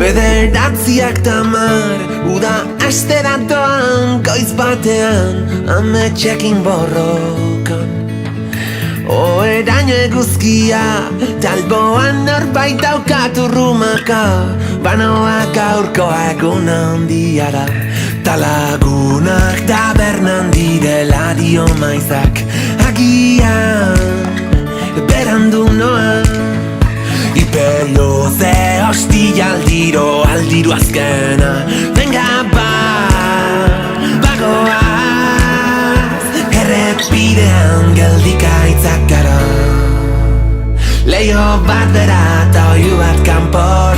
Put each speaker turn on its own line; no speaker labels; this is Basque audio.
Bederatziak tamar, uda aste datoan, goiz batean, ametxekin borrokan. Oeraino eguzkia, talboan norbait daukat urrumaka, banoak gaurkoa egun handiara, talagunak tabernan direla dio maizak, agian berandu noa. Iperloze hostia aldiro azkena, venga bagoaz, errepidean geldikaitzak gara. Leio bat bera eta oiu bat kanpora.